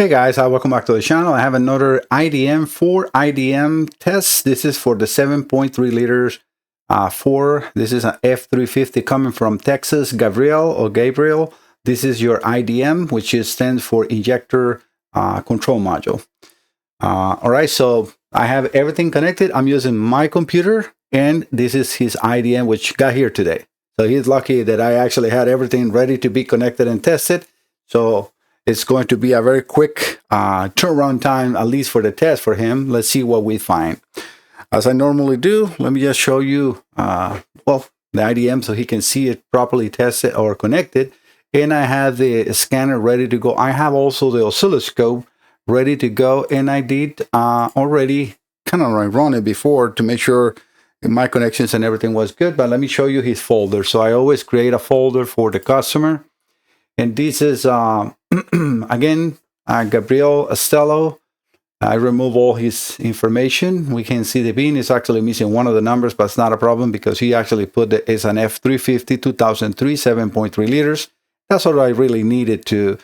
Hey guys, welcome back to the channel. I have another IDM test. This is for the 7.3 liters this is an F-350 coming from Texas, Gabriel. This is your IDM, which stands for injector control module. All right, so I have everything connected. I'm using my computer, and this is his IDM, which got here today. So he's lucky that I actually had everything ready to be connected and tested. So it's going to be a very quick turnaround time, at least for the test for him. Let's see what we find. As I normally do, let me just show you, the IDM so he can see it properly tested or connected. And I have the scanner ready to go. I have also the oscilloscope ready to go. And I did already kind of run it before to make sure my connections and everything was good. But let me show you his folder. So I always create a folder for the customer. And this is, again, Gabriel Estelo. I remove all his information. We can see the bin is actually missing one of the numbers, but it's not a problem because he actually put it as an F-350 2003 7.3 liters. That's what I really needed to.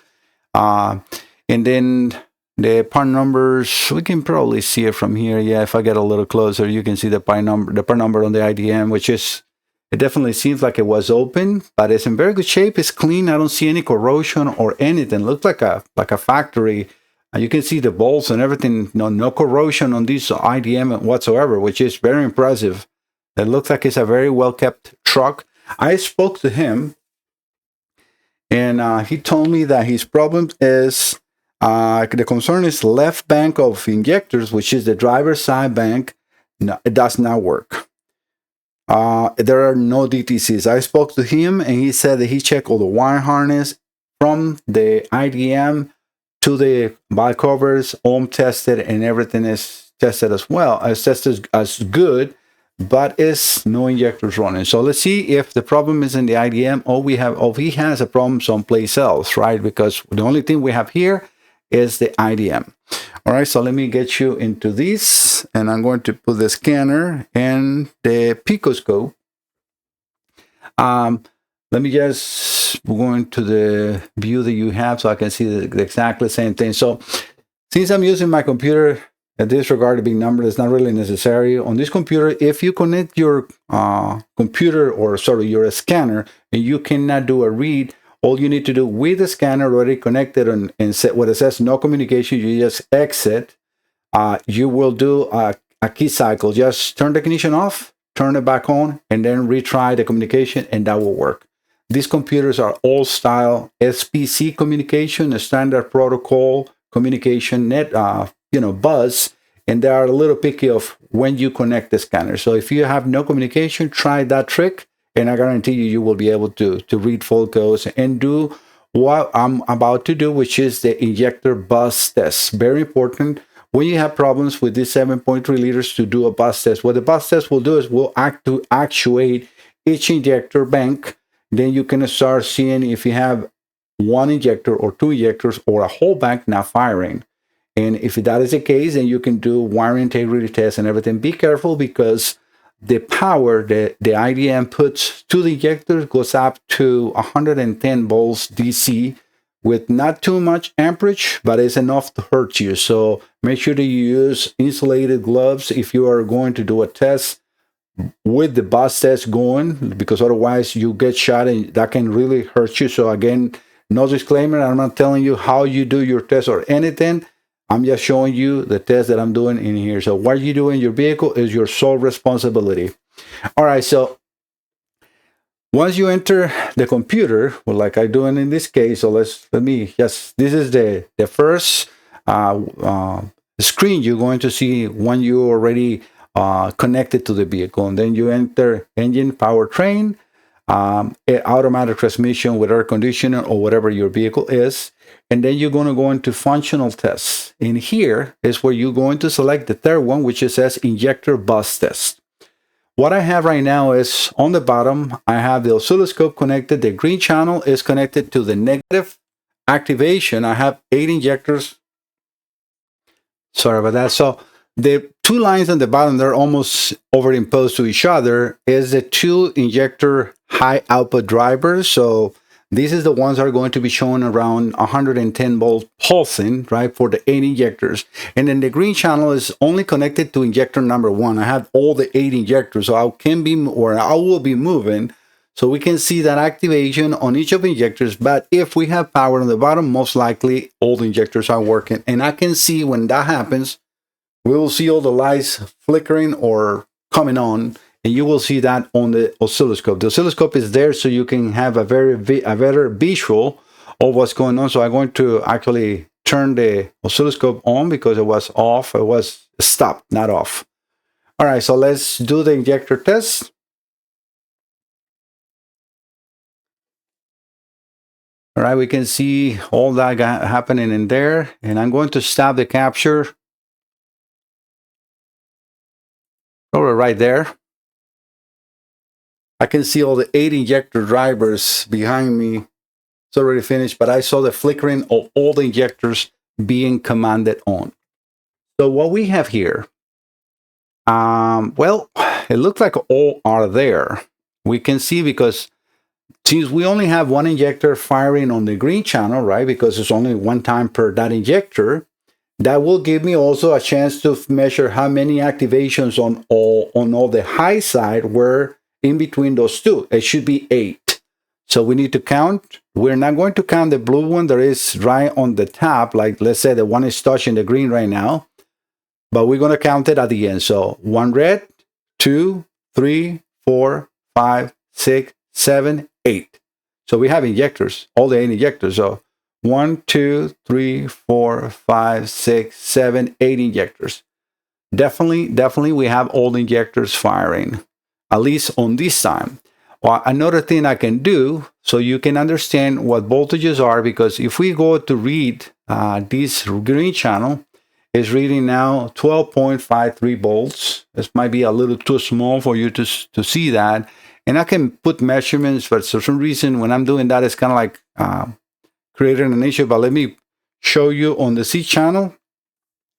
And then the part numbers, we can probably see it from here. Yeah, if I get a little closer, you can see the part number on the IDM, which is, it definitely seems like it was open, but it's in very good shape. It's clean. I don't see any corrosion or anything. It looks like a factory. You can see the bolts and everything. No corrosion on this IDM whatsoever, which is very impressive. It looks like it's a very well-kept truck. I spoke to him, and he told me that his problem is, the concern is left bank of injectors, which is the driver's side bank. No, it does not work. There are no DTCs. I spoke to him, and he said that he checked all the wire harness from the IDM to the valve covers, ohm tested, and everything is tested as well. It's tested as good, but it's no injectors running. So let's see if the problem is in the IDM, or he has a problem someplace else, right? Because the only thing we have here is the IDM. All right, so let me get you into this, and I'm going to put the scanner and the picoscope. Let me just go into the view that you have so I can see the exactly same thing. So since I'm using my computer, in this regard, the big number is not really necessary. On this computer, if you connect your your scanner, and you cannot do a read, all you need to do with the scanner already connected and set what it says no communication, you just exit. You will do a key cycle. Just turn the ignition off, turn it back on, and then retry the communication, and that will work. These computers are all style SPC communication, a standard protocol communication net, bus, and they are a little picky of when you connect the scanner. So if you have no communication, try that trick, and I guarantee you will be able to read fault codes and do what I'm about to do, which is the injector bus test. Very important when you have problems with these 7.3 liters to do a bus test. What the bus test will do is will actuate each injector bank. Then you can start seeing if you have one injector or two injectors or a whole bank not firing. And if that is the case, then you can do wire integrity tests and everything. Be careful because the power that the IDM puts to the injector goes up to 110 volts DC with not too much amperage, but it's enough to hurt you. So make sure that you use insulated gloves if you are going to do a test with the bus test going, because otherwise you get shot and that can really hurt you. So again, no disclaimer. I'm not telling you how you do your test or anything. I'm just showing you the test that I'm doing in here. So what you do in your vehicle is your sole responsibility. All right, so once you enter the computer, well, like I'm doing in this case, so this is the first screen you're going to see when you already connected to the vehicle. And then you enter engine, powertrain, automatic transmission with air conditioner or whatever your vehicle is. And then you're going to go into functional tests. And here is where you're going to select the third one, which says injector bus test. What I have right now is on the bottom, I have the oscilloscope connected. The green channel is connected to the negative activation. I have 8 injectors. Sorry about that. So the two lines on the bottom, they're almost overimposed to each other, is the 2 injector high output drivers. So These is the ones that are going to be showing around 110 volt pulsing, right, for the 8 injectors. And then the green channel is only connected to injector number 1. I have all the 8 injectors, so I will be moving. So we can see that activation on each of the injectors. But if we have power on the bottom, most likely all the injectors are working. And I can see when that happens, we will see all the lights flickering or coming on. And you will see that on the oscilloscope. The oscilloscope is there so you can have a better visual of what's going on. So I'm going to actually turn the oscilloscope on because it was off. It was stopped, not off. All right, so let's do the injector test. All right, we can see all that happening in there. And I'm going to stop the capture over right there. I can see all the 8 injector drivers behind me. It's already finished, but I saw the flickering of all the injectors being commanded on. So what we have here, well, it looks like all are there. We can see because since we only have one injector firing on the green channel, right, because it's only one time per that injector, that will give me also a chance to measure how many activations on all the high side were in between those two. It should be 8. So we need to count. We're not going to count the blue one that is right on the top, like let's say the one is touching the green right now, but we're going to count it at the end. So 1 red, 2, 3, 4, 5, 6, 7, 8. So we have injectors, all the 8 injectors. So 1, 2, 3, 4, 5, 6, 7, 8 injectors. Definitely we have all the injectors firing, at least on this time. Well, another thing I can do so you can understand what voltages are, because if we go to read this green channel is reading now 12.53 volts. This might be a little too small for you to see that. And I can put measurements, but for some reason when I'm doing that, it's kind of like creating an issue. But let me show you on the C channel.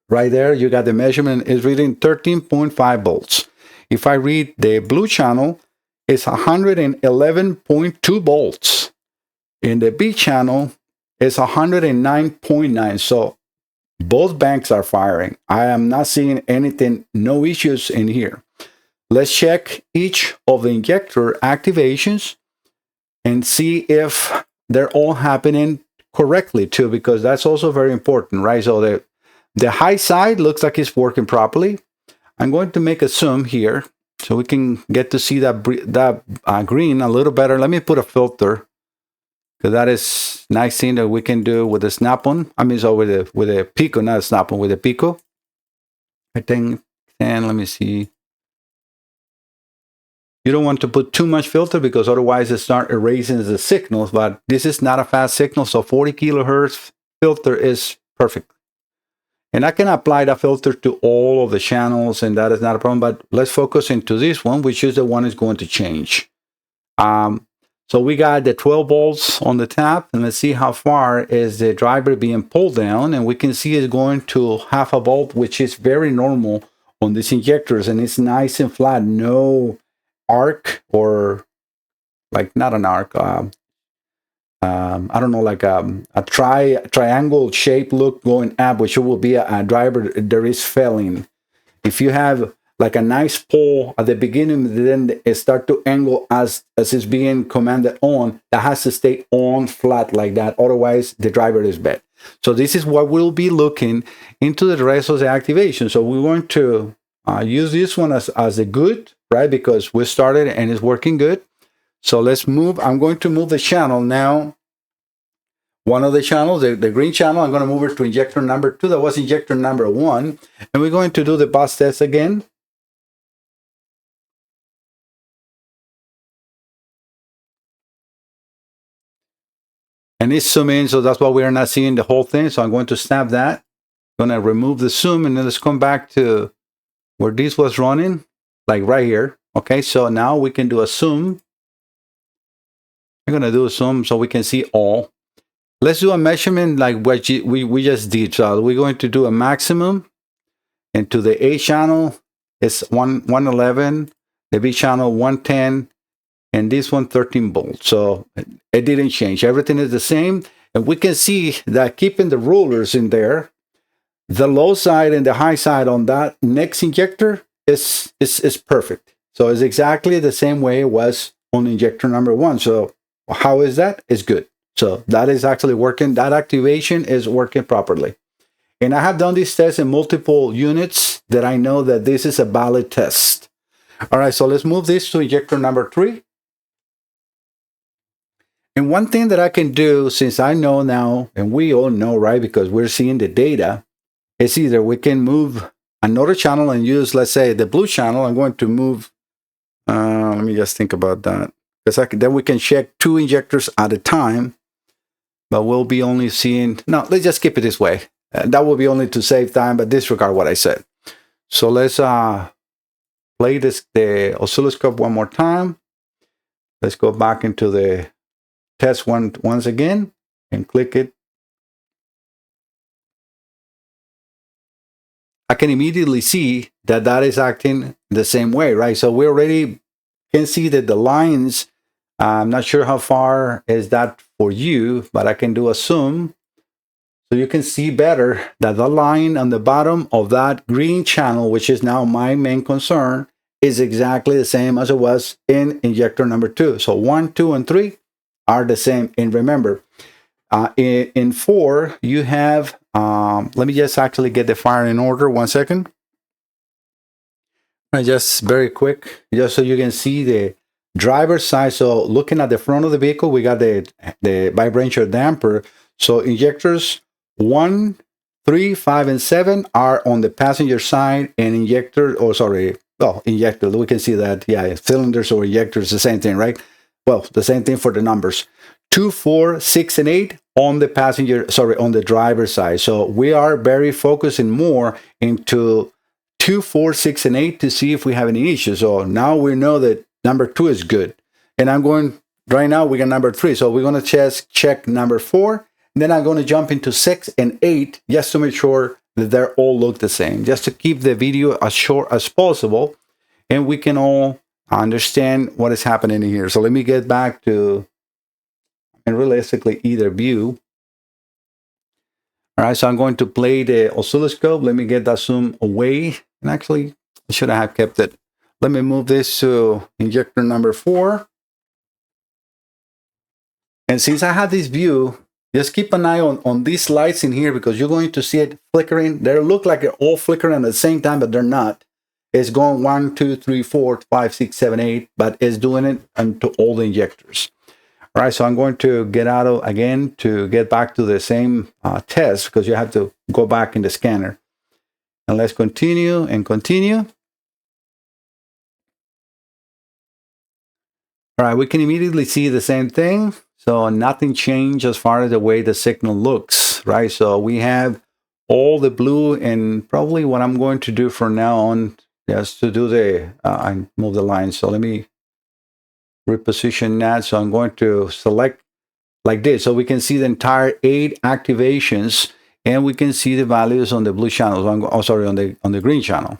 Right there, you got the measurement is reading 13.5 volts. If I read the blue channel, it's 111.2 volts. In the B channel, it's 109.9. So both banks are firing. I am not seeing anything, no issues in here. Let's check each of the injector activations and see if they're all happening correctly too, because that's also very important, right? So the high side looks like it's working properly. I'm going to make a zoom here so we can get to see that green a little better. Let me put a filter, because that is nice thing that we can do with the snap-on. I mean, so with a Pico, not a snap-on, with a Pico. I think, and let me see. You don't want to put too much filter because otherwise it start erasing the signals, but this is not a fast signal, so 40 kilohertz filter is perfect. And I can apply that filter to all of the channels, and that is not a problem, but let's focus into this one, which is the one is going to change. So we got the 12 volts on the top, and let's see how far is the driver being pulled down, and we can see it's going to 0.5 volt, which is very normal on these injectors, and it's nice and flat, no arc or like not an arc. I don't know, like a triangle shape look going up, which will be a driver there is failing. If you have like a nice pull at the beginning, then it start to angle as it's being commanded on, that has to stay on flat like that. Otherwise, the driver is bad. So this is what we'll be looking into the rest of the activation. So we want to use this one as a good, right? Because we started and it's working good. So let's move. I'm going to move the channel now. One of the channels, the green channel, I'm going to move it to injector number 2. That was injector number 1. And we're going to do the bus test again. And it's zoom in, so that's why we are not seeing the whole thing. So I'm going to snap that. I'm going to remove the zoom, and then let's come back to where this was running, like right here. Okay, so now we can do a zoom. I'm going to do a zoom so we can see all. Let's do a measurement like what we just did. So we're going to do a maximum. And to the A channel, it's 111. The B channel, 110. and this one 13 volts. So it didn't change. Everything is the same. And we can see that keeping the rulers in there, the low side and the high side on that next injector is perfect. So it's exactly the same way it was on injector number 1. So how is that? It's good. So that is actually working. That activation is working properly. And I have done this test in multiple units that I know that this is a valid test. All right, so let's move this to injector number 3. And one thing that I can do, since I know now, and we all know, right, because we're seeing the data, is either we can move another channel and use, let's say, the blue channel. I'm going to move, let me just think about that. Because then we can check 2 injectors at a time, but we'll be only seeing, no, let's just keep it this way. That will be only to save time, but disregard what I said. So let's play the oscilloscope one more time. Let's go back into the test once again and click it. I can immediately see that that is acting the same way, right? So we already can see that the lines, I'm not sure how far is that for you, but I can do a zoom. So you can see better that the line on the bottom of that green channel, which is now my main concern, is exactly the same as it was in injector number 2. So 1, 2, and 3 are the same. And remember, in 4, you have, let me just actually get the fire in order. 1 second. Just very quick, just so you can see the driver's side. So looking at the front of the vehicle, we got the vibration damper. So injectors 1, 3, 5, and 7 are on the passenger side, and injector, injector, we can see that, yeah, cylinders or injectors, the same thing, right? Well, the same thing for the numbers. 2, 4, 6, and 8 on the on the driver's side. So we are very focusing more into 2, 4, 6, and 8 to see if we have any issues. So now we know that number 2 is good. And I'm going, right now we got number 3. So we're going to check number 4. And then I'm going to jump into 6 and 8 just to make sure that they all look the same, just to keep the video as short as possible, and we can all understand what is happening in here. So let me get back to, and realistically, either view. All right, so I'm going to play the oscilloscope. Let me get that zoom away. And actually, I should have kept it. Let me move this to injector number 4. And since I have this view, just keep an eye on these lights in here, because you're going to see it flickering. They look like they're all flickering at the same time, but they're not. It's going 1, 2, 3, 4, 5, 6, 7, 8, but it's doing it into all the injectors. All right, so I'm going to get out of, again, to get back to the same test, because you have to go back in the scanner. And let's continue and continue. All right, we can immediately see the same thing. So nothing changed as far as the way the signal looks, right? So we have all the blue, and probably what I'm going to do from now on, just to do the, I move the line. So let me reposition that. So I'm going to select like this, so we can see the entire 8 activations, and we can see the values on the blue channel. On the green channel.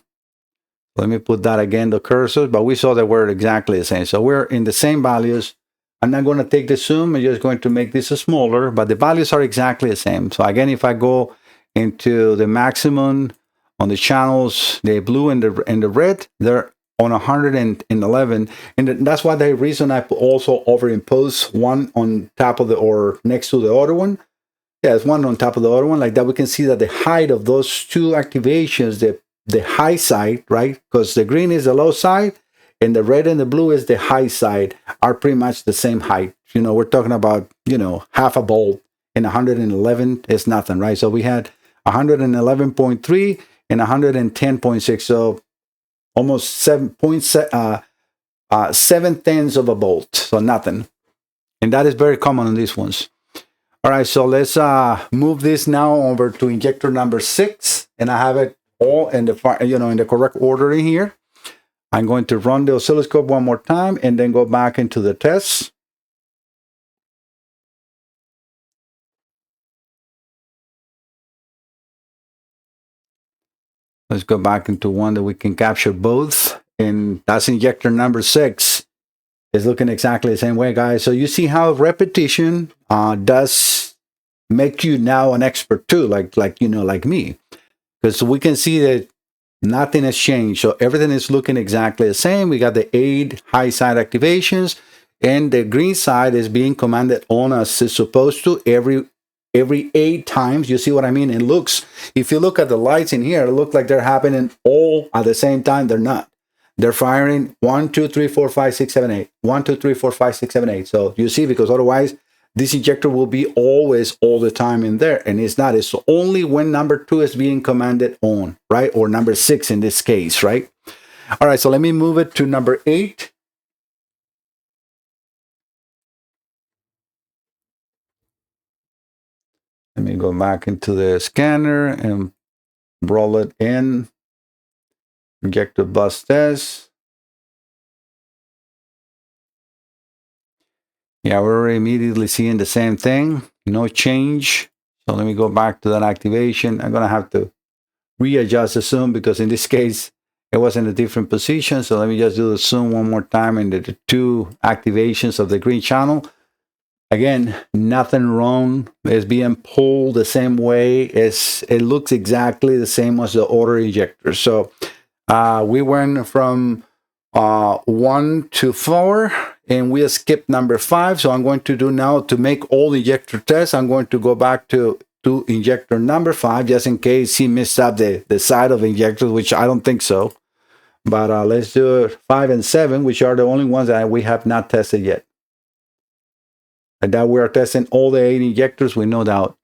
Let me put that again, the cursor, but we saw that we're exactly the same. So we're in the same values. I'm not going to take the zoom. I'm just going to make this smaller, but the values are exactly the same. So again, if I go into the maximum on the channels, the blue and the red, they're on 111. And that's why the reason I also overimpose one on top of the, or next to the other one. Yeah, it's one on top of the other one. Like that, we can see that the height of those 2 activations, the high side, right? Because the green is the low side, and the red and the blue is the high side, are pretty much the same height. You know, we're talking about, half a volt, and 111 is nothing, right? So we had 111.3 and 110.6, so almost 7/10 of a volt, so nothing. And that is very common on these ones. All right, so let's move this now over to injector number 6, and I have it all in the in the correct order in here. I'm going to run the oscilloscope one more time and then go back into the test. Let's go back into one that we can capture both, and that's injector number 6. is looking exactly the same way, guys. So you see how repetition does make you now an expert too, like me, because we can see that nothing has changed. So everything is looking exactly the same. We got the 8 high side activations, and the green side is being commanded on as it's supposed to every 8 times. You see what I mean? It looks, if you look at the lights in here, it looks like they're happening all at the same time. They're not. They're firing 1, 2, 3, 4, 5, 6, 7, 8. 1, 2, 3, 4, 5, 6, 7, 8. So you see, because otherwise this injector will be always all the time in there, and it's not. It's only when number 2 is being commanded on, right? Or number 6 in this case, right? All right, so let me move it to number 8. Let me go back into the scanner and roll it in. Injector bus test. Yeah, we're immediately seeing the same thing. No change. So let me go back to that activation. I'm going to have to readjust the zoom because in this case, it was in a different position. So let me just do the zoom one more time in the 2 activations of the green channel. Again, nothing wrong. It's being pulled the same way. It looks exactly the same as the other injector. So we went from 1 to 4, and we skipped number 5. So I'm going to do now, to make all injector tests, I'm going to go back to injector number 5, just in case he missed up the side of injectors, which I don't think so. But let's do 5 and 7, which are the only ones that we have not tested yet. And that we are testing all the 8 injectors with no doubt.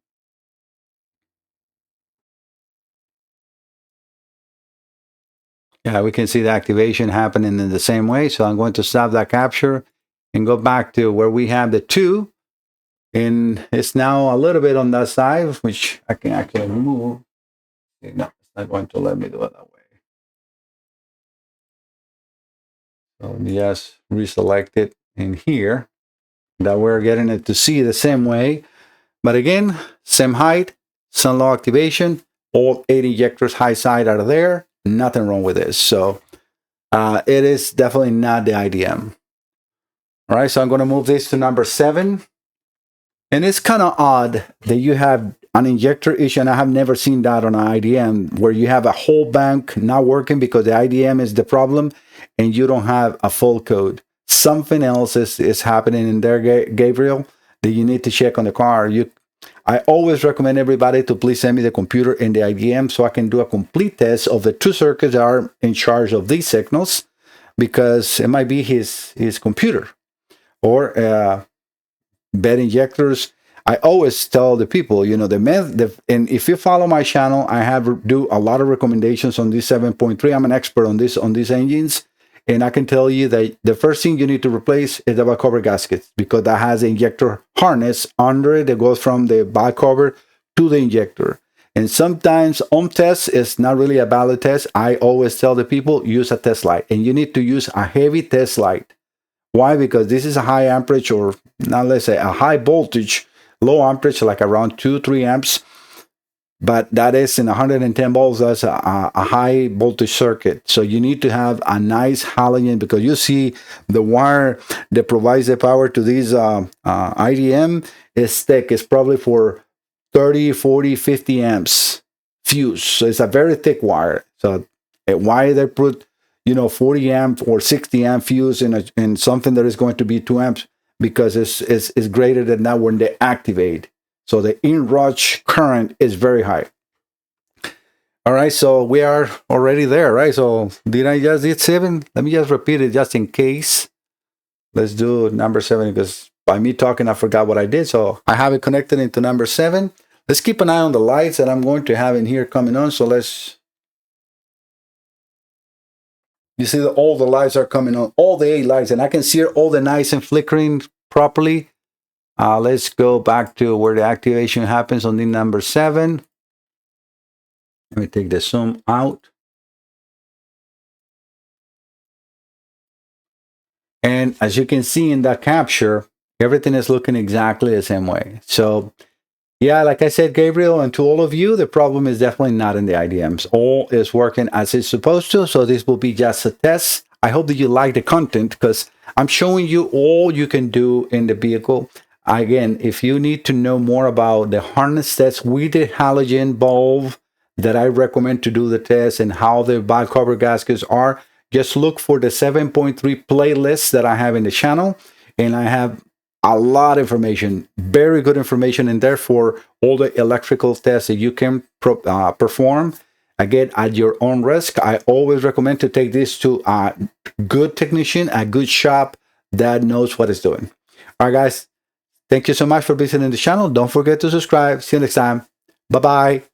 Yeah, we can see the activation happening in the same way. So I'm going to stop that capture and go back to where we have the 2. And it's now a little bit on that side, which I can actually move. No, it's not going to let me do it that way. So let me just reselect it in here. That we're getting it to see the same way. But again, same height, sun low activation, all 8 injectors high side are there. Nothing wrong with this. So it is definitely not the IDM. All right, so I'm going to move this to number 7. And it's kind of odd that you have an injector issue, and I have never seen that on an IDM, where you have a whole bank not working because the IDM is the problem, and you don't have a full code. Something else is happening in there, Gabriel, that you need to check on the car. I always recommend everybody to please send me the computer and the IDM so I can do a complete test of the 2 circuits that are in charge of these signals, because it might be his computer or bad injectors. I always tell the people, you know, and if you follow my channel, I have do a lot of recommendations on this 7.3. I'm an expert on these engines. And I can tell you that the first thing you need to replace is the back cover gaskets, because that has an injector harness under it that goes from the back cover to the injector. And sometimes on tests, it's not really a valid test. I always tell the people, use a test light. And you need to use a heavy test light. Why? Because this is a high amperage, or not, let's say a high voltage, low amperage, like around 2-3 amps. But that is in 110 volts. That's a high voltage circuit. So you need to have a nice halogen, because you see the wire that provides the power to these IDM is thick. It's probably for 30, 40, 50 amps fuse. So it's a very thick wire. So why they put, 40 amp or 60 amp fuse in something that is going to be 2 amps? Because it's greater than that when they activate. So the inrush current is very high. All right, so we are already there, right? So did I just hit 7? Let me just repeat it just in case. Let's do number 7, because by me talking, I forgot what I did. So I have it connected into number 7. Let's keep an eye on the lights that I'm going to have in here coming on. So you see that all the lights are coming on, all the 8 lights, and I can see all the nice and flickering properly. Let's go back to where the activation happens on the number 7. Let me take the zoom out. And as you can see in that capture, everything is looking exactly the same way. So yeah, like I said, Gabriel, and to all of you, the problem is definitely not in the IDMs. All is working as it's supposed to. So this will be just a test. I hope that you like the content, because I'm showing you all you can do in the vehicle. Again, if you need to know more about the harness test with the halogen bulb that I recommend to do the test, and how the valve cover gaskets are, just look for the 7.3 playlist that I have in the channel. And I have a lot of information, very good information, and therefore all the electrical tests that you can perform, again, at your own risk. I always recommend to take this to a good technician, a good shop that knows what it's doing. All right, guys, thank you so much for visiting the channel. Don't forget to subscribe. See you next time. Bye-bye.